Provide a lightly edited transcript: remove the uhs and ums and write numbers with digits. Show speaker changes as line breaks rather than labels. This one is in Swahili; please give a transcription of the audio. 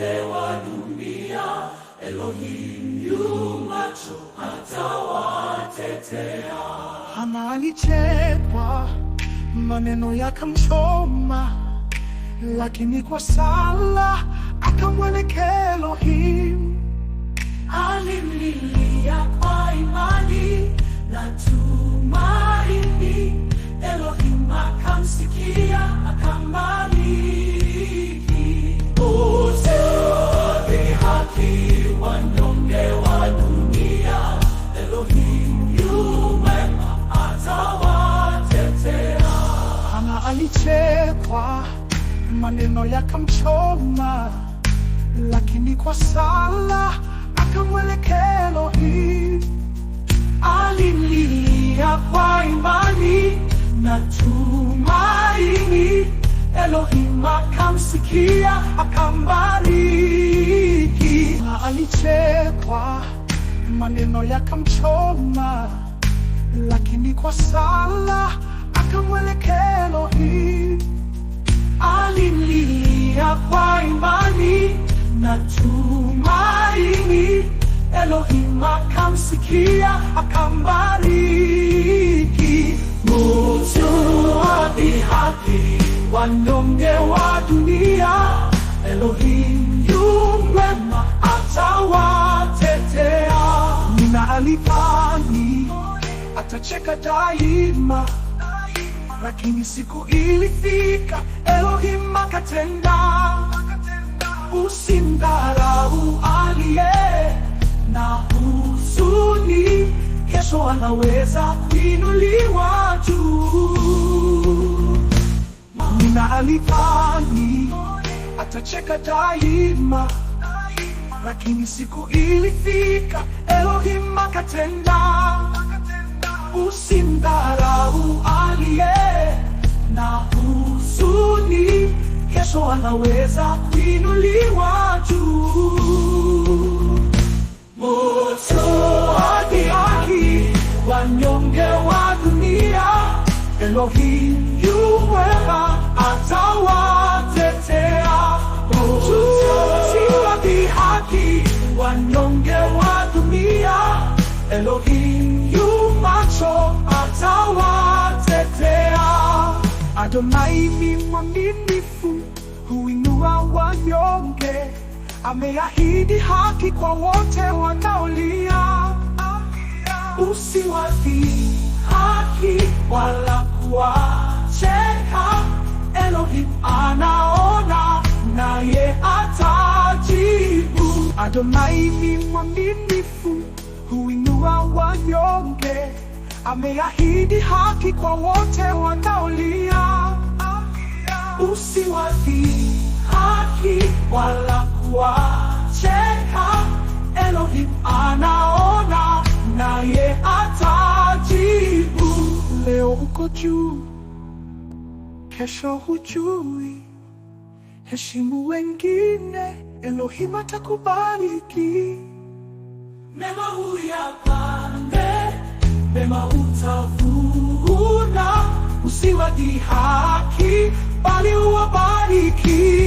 wanyonge wa dunia. Elohim yu macho atawatetea.
Hana alichekwa, maneno yakamchoma, lakini kwa sala akamwelekea Elohim.
Alimlilia kwa imani na tumaini. Elohim akamsikia, akambariki. Utadhihaki wanyonge wa dunia. Elohim yu mwema atawatetea.
Hana alichekwa, maneno yakamchoma, lakini kwa sala akamwelekea Elohim.
Alimlilia kwa imani na tumaini. Elohim akamsikia, akambariki.
Na alichekwa, maneno yakamchoma, lakini kwa sala akamwelekea Elohim.
Alimlilia kwa imani na tumaini. Elohim akamsikia, akambariki. Utadhihaki wanyonge wa dunia. Elohim yu mwema atawatetea.
Na alidhani atacheka daima, lakini siku ilifika, Elohim akatenda.
Usimdharau aliye na huzuni, kesho anaweza kuinuliwa juu.
Na alidhani atacheka daima, lakini siku ilifika, Elohim akatenda.
Usimdharau aliye na huzuni, kesho anaweza kuinuliwa juu. Utadhihaki wanyonge wa dunia. Elohim yu mwema atawatetea. Utadhihaki wanyonge wa dunia. Elohim yu macho atawatetea.
Adonai ni mwaminifu, huinua wanyonge, ameahidi haki kwa wote wanaolia.
Usiwadhihaki wala kuwacheka. Elohim anaona, naye atajibu.
Adonai ni mwaminifu, huinua wanyonge, ameahidi haki kwa wote wanaolia.
Usiwadhihaki wala kuwacheka. Elohim anaona, naye atajibu.
Leo uko juu, kesho hujui. Heshimu wengine, Elohim atakubariki.
Mema huyapande, mema utavuna. Usiwadhihaki, bali uwabariki.